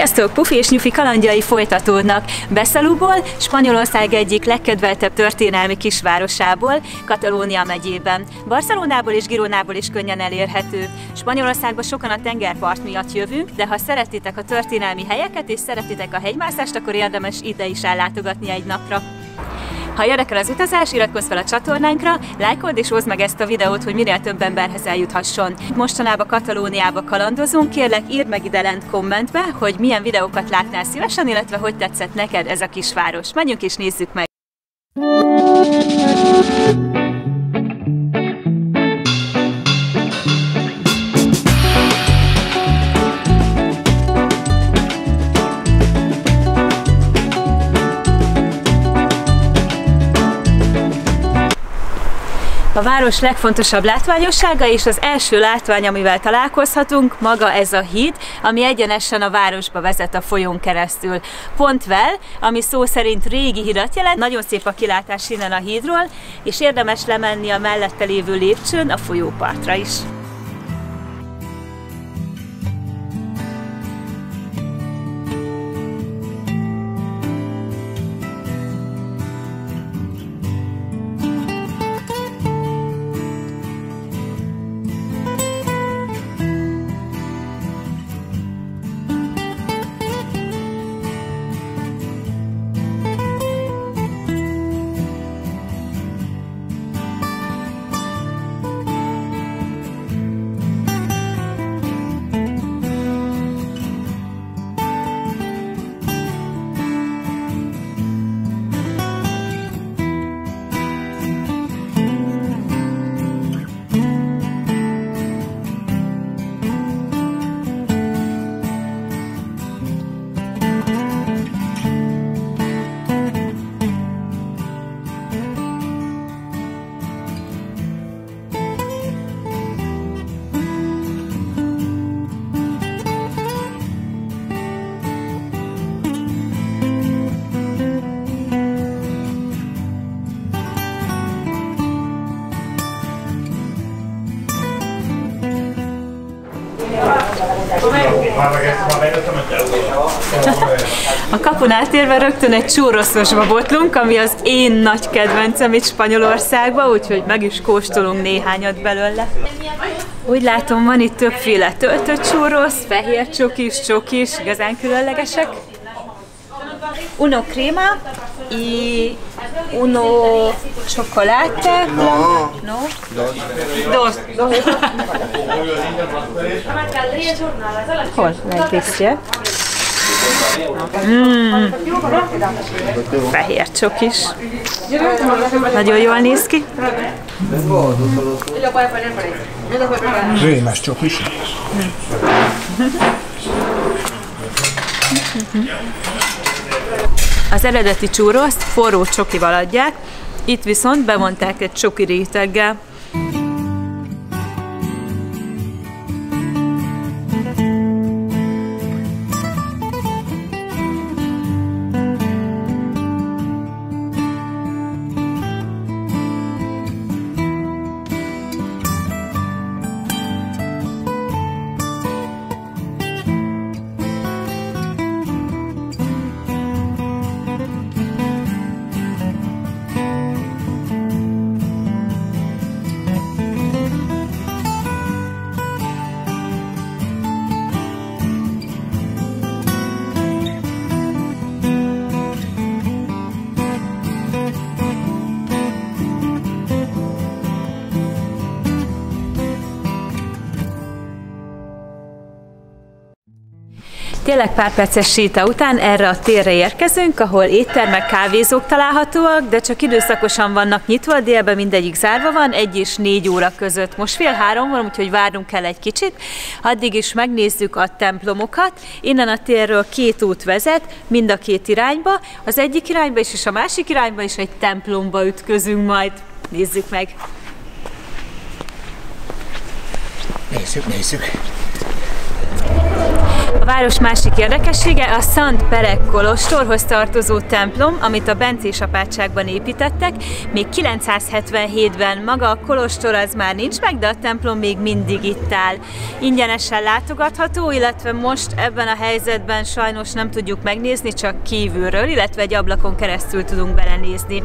Sziasztok! Pufi és Nyufi kalandjai folytatódnak. Besalúból, Spanyolország egyik legkedveltebb történelmi kisvárosából, Katalónia megyében. Barcelonából és Gironából is könnyen elérhető. Spanyolországba sokan a tengerpart miatt jövünk, de ha szeretitek a történelmi helyeket és szeretitek a hegymászást, akkor érdemes ide is ellátogatni egy napra. Ha érdekel az utazás, iratkozz fel a csatornánkra, lájkold és oszd meg ezt a videót, hogy minél több emberhez eljuthasson. Mostanában Katalóniába kalandozunk, kérlek írd meg ide lent kommentbe, hogy milyen videókat látnál szívesen, illetve hogy tetszett neked ez a kisváros. Menjünk és nézzük meg! A város legfontosabb látványossága és az első látvány, amivel találkozhatunk, maga ez a híd, ami egyenesen a városba vezet a folyón keresztül. Pontvel, ami szó szerint régi hidat jelent, nagyon szép a kilátás innen a hídról, és érdemes lemenni a mellette lévő lépcsőn a folyópartra is. A kapun átérve rögtön egy churrososba botlunk, ami az én nagy kedvencem itt Spanyolországban, úgyhogy meg is kóstolunk néhányat belőle. Úgy látom, van itt többféle töltött churros, fehér csokis, igazán különlegesek. Uno crema y uno chocolate. No. Dos. Hol? Megkészítje. Fehér csokis. Nagyon jól néz ki. Rémes csokis. Az eredeti churroszt forró csokival adják, itt viszont bevonták egy csoki réteggel. Tényleg pár perces séta után erre a térre érkezünk, ahol éttermek, kávézók találhatóak, de csak időszakosan vannak nyitva, délben mindegyik zárva van, 1 és 4 óra között. Most 2:30 van, úgyhogy várnunk kell egy kicsit. Addig is megnézzük a templomokat. Innen a térről 2 út vezet, mind a 2 irányba. Az egyik irányba is, és a másik irányba is egy templomba ütközünk majd. Nézzük meg! Nézzük. A város másik érdekessége a Szent Perek kolostorhoz tartozó templom, amit a bencés apátságban építettek. Még 977-ben maga a kolostor az már nincs meg, de a templom még mindig itt áll. Ingyenesen látogatható, illetve most ebben a helyzetben sajnos nem tudjuk megnézni, csak kívülről, illetve egy ablakon keresztül tudunk belenézni.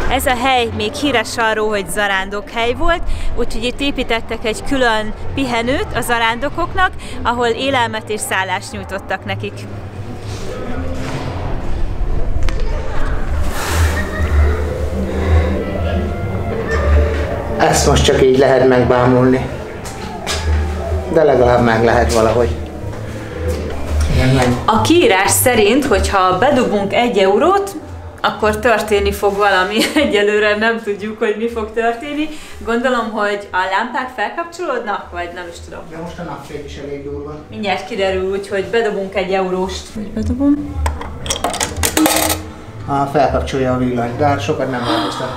Ez a hely még híres arról, hogy zarándokhely volt, úgyhogy itt építettek egy külön pihenőt a zarándokoknak, ahol élelmet és szállást nyújtottak nekik. Ezt most csak így lehet megbámulni. De legalább meg lehet valahogy. A kiírás szerint, hogyha bedugunk 1 eurót, akkor történni fog valami. Egyelőre nem tudjuk, hogy mi fog történni. Gondolom, hogy a lámpák felkapcsolódnak, vagy nem is tudom. De most a napfény is elég durva. Mindjárt kiderül, úgyhogy bedobunk 1 euróst. Bedobom. Felkapcsolja a villanyt, de sokat nem változtat.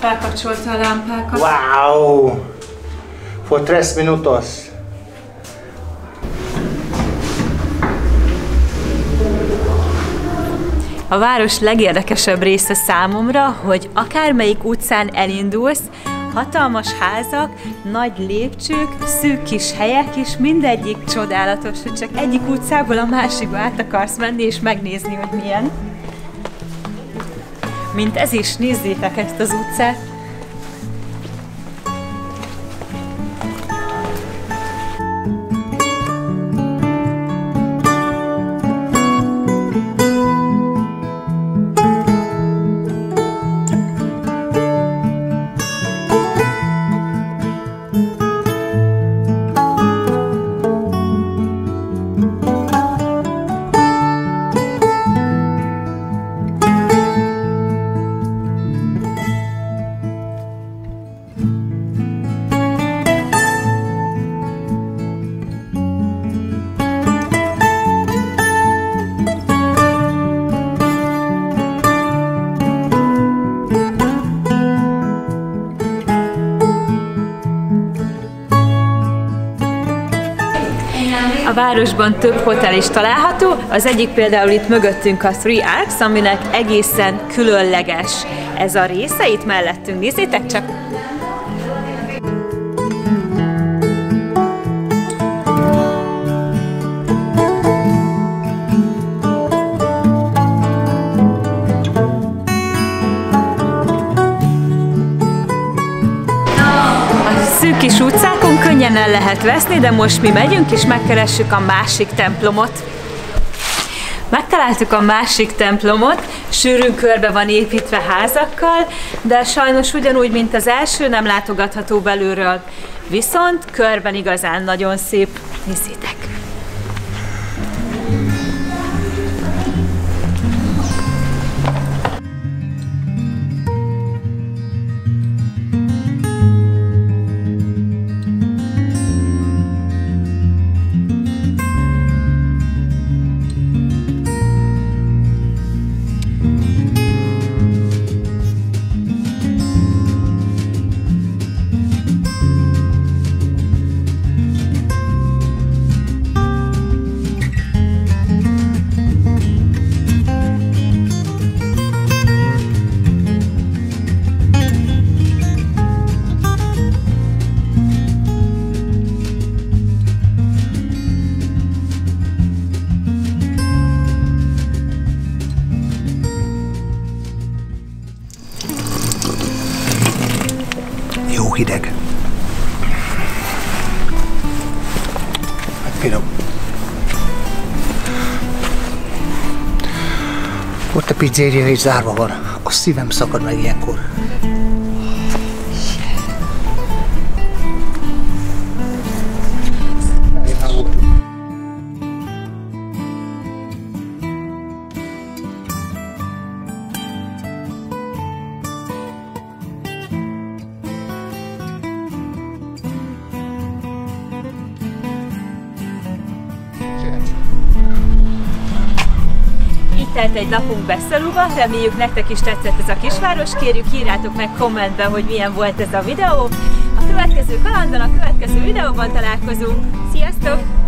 Felkapcsolta a lámpákat. Wow! For 3 minutos. A város legérdekesebb része számomra, hogy akármelyik utcán elindulsz, hatalmas házak, nagy lépcsők, szűk kis helyek, és mindegyik csodálatos, hogy csak egyik utcából a másikba át akarsz menni és megnézni, hogy milyen. Mint ez is, nézzétek ezt az utcát! A városban több hotel is található, az egyik például itt mögöttünk a Three Arcs, aminek egészen különleges ez a része, itt mellettünk, nézzétek csak! Szűk kis utcákon könnyen el lehet veszni, de most mi megyünk és megkeressük a másik templomot. Megtaláltuk a másik templomot, sűrűn körbe van építve házakkal, de sajnos ugyanúgy, mint az első, nem látogatható belülről. Viszont körben igazán nagyon szép. Nézzétek! Jó hideg. Hát finom. Ott a pizzeria is zárva van. A szívem szakad meg ilyenkor. Telt egy napunk Beszalúba, reméljük nektek is tetszett ez a kisváros, kérjük írjátok meg kommentben, hogy milyen volt ez a videó. A következő kalandon, a következő videóban találkozunk. Sziasztok!